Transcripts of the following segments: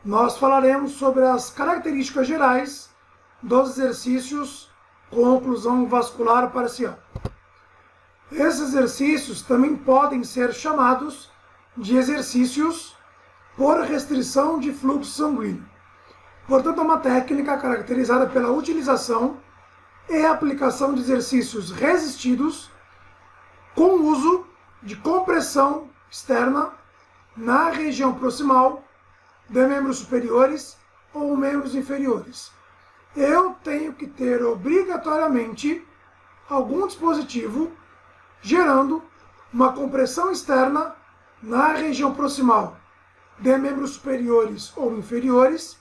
nós falaremos sobre as características gerais dos exercícios com oclusão vascular parcial. Esses exercícios também podem ser chamados de exercícios por restrição de fluxo sanguíneo. Portanto, é uma técnica caracterizada pela utilização e aplicação de exercícios resistidos com uso de compressão externa na região proximal de membros superiores ou membros inferiores. Eu tenho que ter obrigatoriamente algum dispositivo gerando uma compressão externa na região proximal de membros superiores ou inferiores,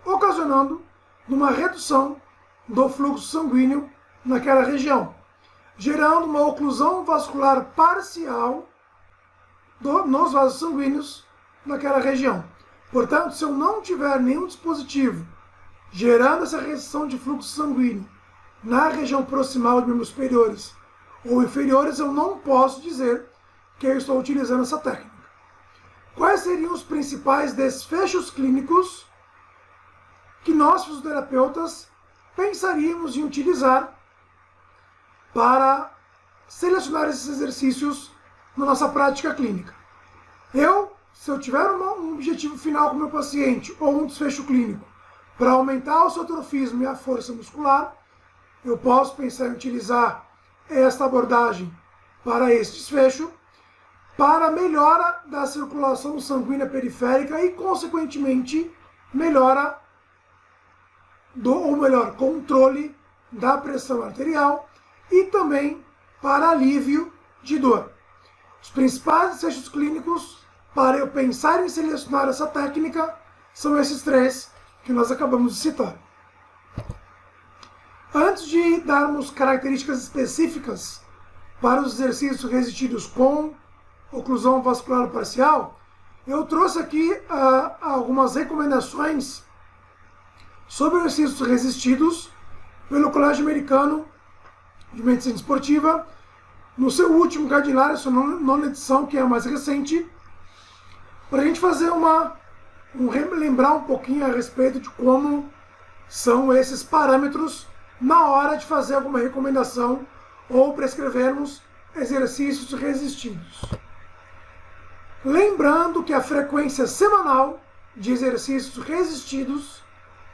ocasionando uma redução do fluxo sanguíneo naquela região, gerando uma oclusão vascular parcial nos vasos sanguíneos naquela região. Portanto, se eu não tiver nenhum dispositivo gerando essa restrição de fluxo sanguíneo na região proximal de membros superiores ou inferiores, eu não posso dizer que eu estou utilizando essa técnica. Quais seriam os principais desfechos clínicos que nós, fisioterapeutas, pensaríamos em utilizar para selecionar esses exercícios na nossa prática clínica? Se eu tiver um objetivo final com o meu paciente ou um desfecho clínico para aumentar o seu trofismo e a força muscular, eu posso pensar em utilizar esta abordagem para esse desfecho, para melhora da circulação sanguínea periférica e, consequentemente, melhora controle da pressão arterial e também para alívio de dor. Os principais desfechos clínicos para eu pensar em selecionar essa técnica são esses três que nós acabamos de citar. Antes de darmos características específicas para os exercícios resistidos com oclusão vascular parcial, eu trouxe aqui algumas recomendações sobre exercícios resistidos pelo Colégio Americano de Medicina Esportiva, no seu último Cardinário, sua nona edição, que é a mais recente, para a gente fazer lembrar um pouquinho a respeito de como são esses parâmetros na hora de fazer alguma recomendação ou prescrevermos exercícios resistidos. Lembrando que a frequência semanal de exercícios resistidos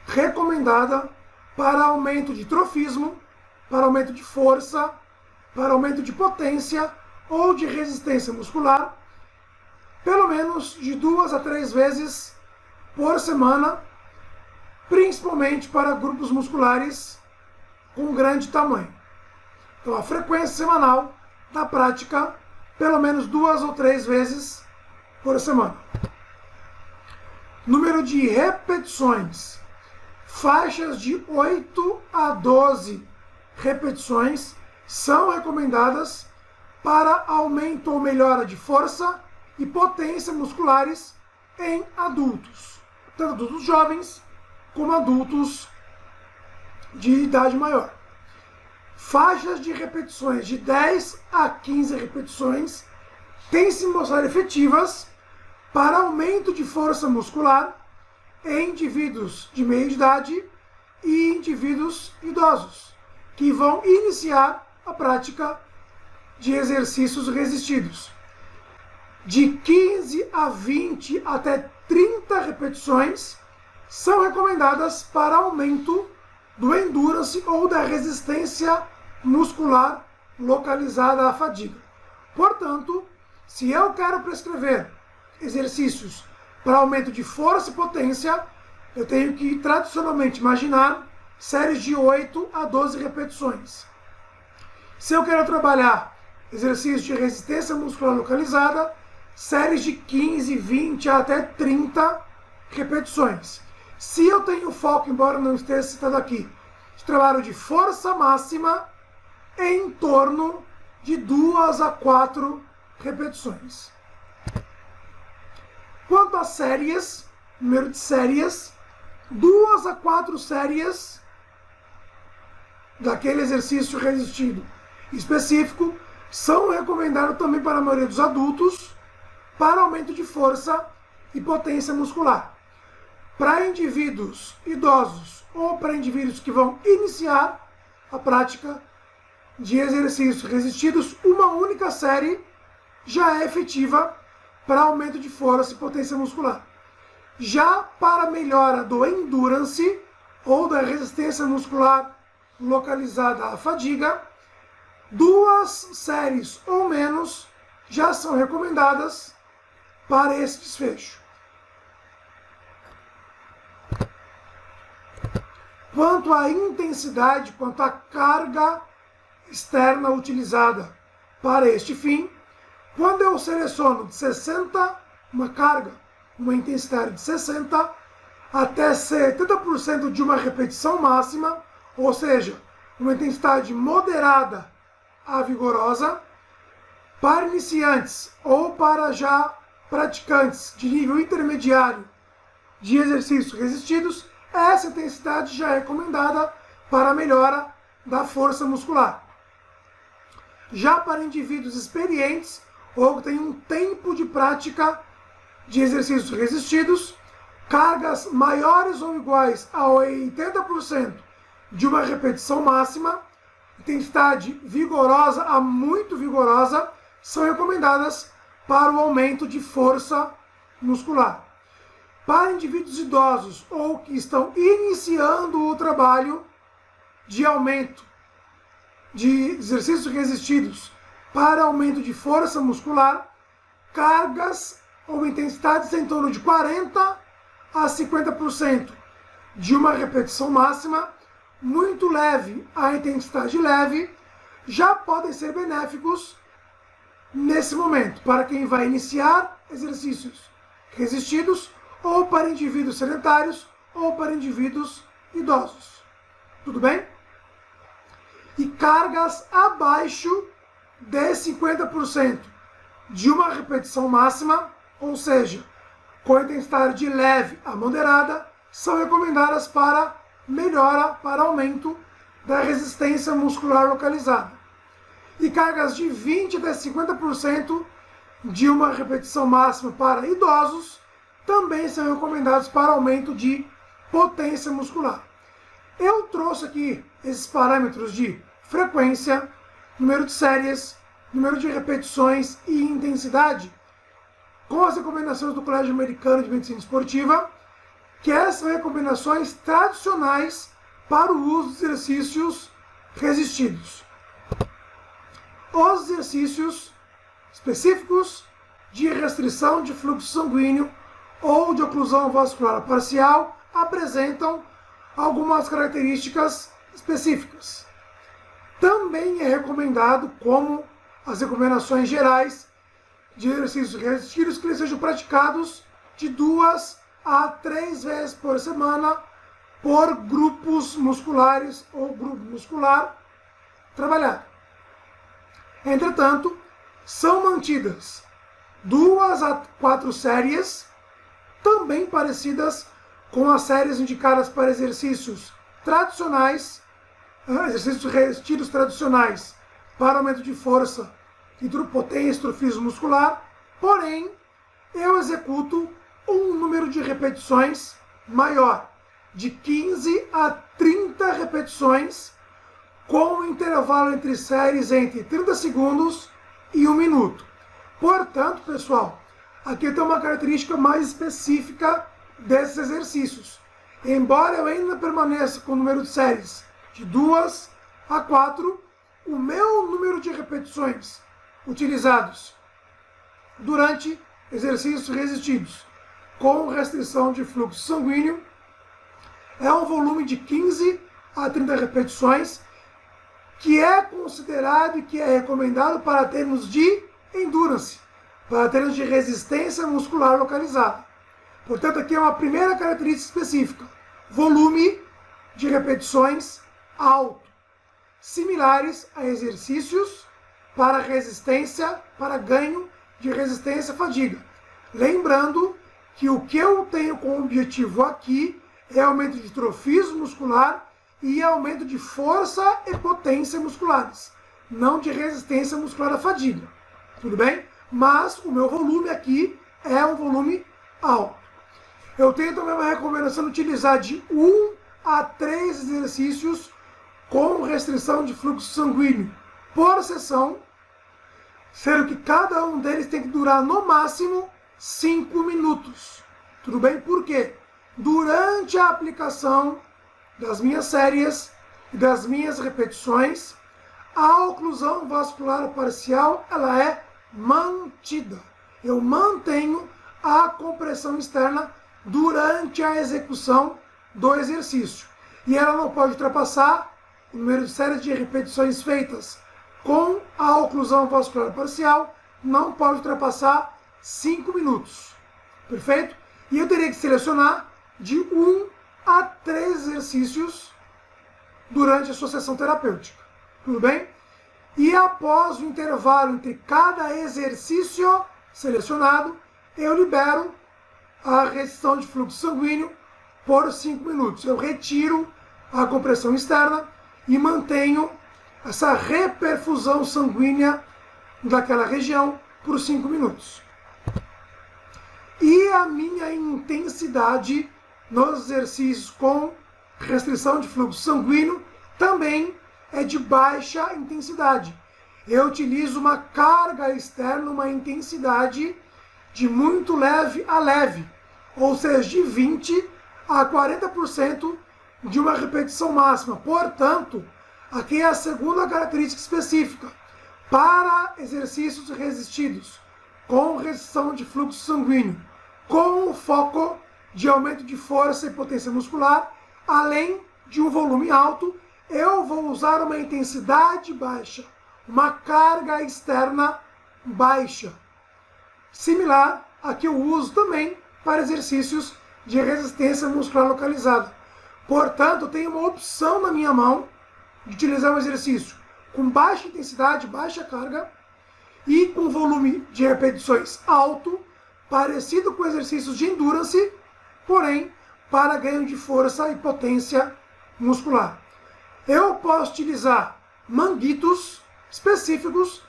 recomendada para aumento de trofismo, para aumento de força, para aumento de potência ou de resistência muscular, pelo menos de 2 a 3 vezes por semana, principalmente para grupos musculares com grande tamanho. Então, a frequência semanal da prática, pelo menos 2 ou 3 vezes por semana. Número de repetições. Faixas de 8 a 12 repetições são recomendadas para aumento ou melhora de força e potência musculares em adultos, tanto adultos jovens como adultos de idade maior. Faixas de repetições de 10 a 15 repetições têm se mostrado efetivas para aumento de força muscular em indivíduos de meia idade e indivíduos idosos, que vão iniciar a prática de exercícios resistidos. De 15 a 20 até 30 repetições são recomendadas para aumento do endurance ou da resistência muscular localizada à fadiga. Portanto, se eu quero prescrever exercícios para aumento de força e potência, eu tenho que tradicionalmente imaginar séries de 8 a 12 repetições. Se eu quero trabalhar exercícios de resistência muscular localizada, séries de 15, 20 até 30 repetições. Se eu tenho foco, embora não esteja citado aqui, de trabalho de força máxima, em torno de 2 a 4 repetições. Quanto às séries, número de séries, 2 a 4 séries daquele exercício resistido específico são recomendados também para a maioria dos adultos, para aumento de força e potência muscular. Para indivíduos idosos ou para indivíduos que vão iniciar a prática de exercícios resistidos, uma única série já é efetiva para aumento de força e potência muscular. Já para melhora do endurance ou da resistência muscular localizada à fadiga, 2 séries ou menos já são recomendadas para esse desfecho. Quanto à intensidade, quanto à carga externa utilizada para este fim, quando eu seleciono de 60, uma intensidade de 60 até 70% de uma repetição máxima, ou seja, uma intensidade moderada a vigorosa, para iniciantes ou para já praticantes de nível intermediário de exercícios resistidos, essa intensidade já é recomendada para a melhora da força muscular. Já para indivíduos experientes ou que têm um tempo de prática de exercícios resistidos, cargas maiores ou iguais a 80% de uma repetição máxima, intensidade vigorosa a muito vigorosa, são recomendadas para o aumento de força muscular. Para indivíduos idosos ou que estão iniciando o trabalho de aumento de exercícios resistidos para aumento de força muscular, cargas ou intensidades em torno de 40% a 50% de uma repetição máxima, muito leve a intensidade leve, já podem ser benéficos nesse momento, para quem vai iniciar exercícios resistidos, ou para indivíduos sedentários, ou para indivíduos idosos. Tudo bem? E cargas abaixo de 50% de uma repetição máxima, ou seja, com intensidade de leve a moderada, são recomendadas para melhora, para aumento da resistência muscular localizada. E cargas de 20% até 50% de uma repetição máxima para idosos também são recomendados para aumento de potência muscular. Eu trouxe aqui esses parâmetros de frequência, número de séries, número de repetições e intensidade com as recomendações do Colégio Americano de Medicina Esportiva, que são recomendações tradicionais para o uso de exercícios resistidos. Os exercícios específicos de restrição de fluxo sanguíneo ou de oclusão vascular parcial apresentam algumas características específicas. Também é recomendado, como as recomendações gerais de exercícios resistidos, que eles sejam praticados de 2 a 3 vezes por semana por grupos musculares ou grupo muscular trabalhado. Entretanto, são mantidas 2 a 4 séries, também parecidas com as séries indicadas para exercícios tradicionais, exercícios resistidos tradicionais para aumento de força, potência e hipertrofismo muscular, porém, eu executo um número de repetições maior, de 15 a 30 repetições, com um intervalo entre séries entre 30 segundos e 1 minuto. Portanto, pessoal, aqui tem uma característica mais específica desses exercícios. Embora eu ainda permaneça com o número de séries de 2 a 4, o meu número de repetições utilizados durante exercícios resistidos com restrição de fluxo sanguíneo é um volume de 15 a 30 repetições, que é considerado e que é recomendado para termos de endurance, para termos de resistência muscular localizada. Portanto, aqui é uma primeira característica específica: volume de repetições alto, similares a exercícios para resistência, para ganho de resistência à fadiga. Lembrando que o que eu tenho como objetivo aqui é aumento de hipertrofismo muscular e aumento de força e potência musculares, não de resistência muscular à fadiga. Tudo bem? Mas o meu volume aqui é um volume alto. Eu tenho também uma recomendação de utilizar de 1 a 3 exercícios com restrição de fluxo sanguíneo por sessão, sendo que cada um deles tem que durar no máximo 5 minutos. Tudo bem? Por quê? Durante a aplicação das minhas séries e das minhas repetições, a oclusão vascular parcial ela é mantida. Eu mantenho a compressão externa durante a execução do exercício. E ela não pode ultrapassar o número de séries de repetições feitas com a oclusão vascular parcial, não pode ultrapassar 5 minutos. Perfeito? E eu teria que selecionar de 1 a 3 exercícios durante a sua sessão terapêutica. Tudo bem? E após o intervalo entre cada exercício selecionado, eu libero a restrição de fluxo sanguíneo por 5 minutos. Eu retiro a compressão externa e mantenho essa reperfusão sanguínea daquela região por 5 minutos. E a minha intensidade nos exercícios com restrição de fluxo sanguíneo também é de baixa intensidade. Eu utilizo uma carga externa, uma intensidade de muito leve a leve, ou seja, de 20 a 40% de uma repetição máxima. Portanto, aqui é a segunda característica específica. Para exercícios resistidos, com restrição de fluxo sanguíneo, com o foco de aumento de força e potência muscular, além de um volume alto, eu vou usar uma intensidade baixa, uma carga externa baixa, similar a que eu uso também para exercícios de resistência muscular localizada. Portanto, eu tenho uma opção na minha mão de utilizar um exercício com baixa intensidade, baixa carga e com volume de repetições alto, parecido com exercícios de endurance, porém para ganho de força e potência muscular. Eu posso utilizar manguitos específicos,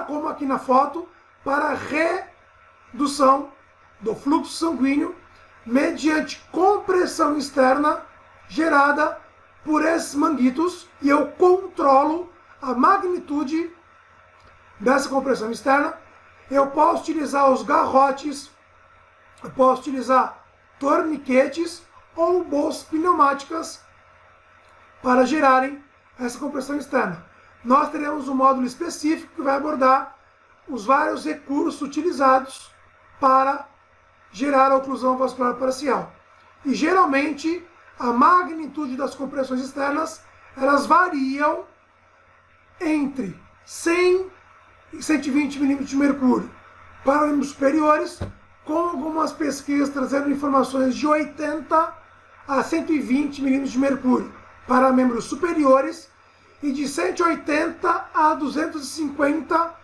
como aqui na foto, para redução do fluxo sanguíneo mediante compressão externa gerada por esses manguitos, e eu controlo a magnitude dessa compressão externa. Eu posso utilizar os garrotes, eu posso utilizar torniquetes ou bolsas pneumáticas para gerarem essa compressão externa. Nós teremos um módulo específico que vai abordar os vários recursos utilizados para gerar a oclusão vascular parcial. E geralmente a magnitude das compressões externas elas variam entre 100 e 120 milímetros de mercúrio para membros superiores, com algumas pesquisas trazendo informações de 80 a 120 milímetros de mercúrio para membros superiores e de 180 a 250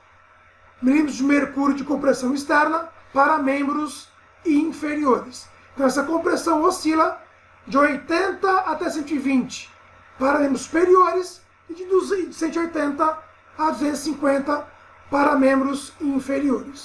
milímetros de mercúrio de compressão externa para membros inferiores. Então essa compressão oscila de 80 até 120 para membros superiores e de 180 a 250 para membros inferiores.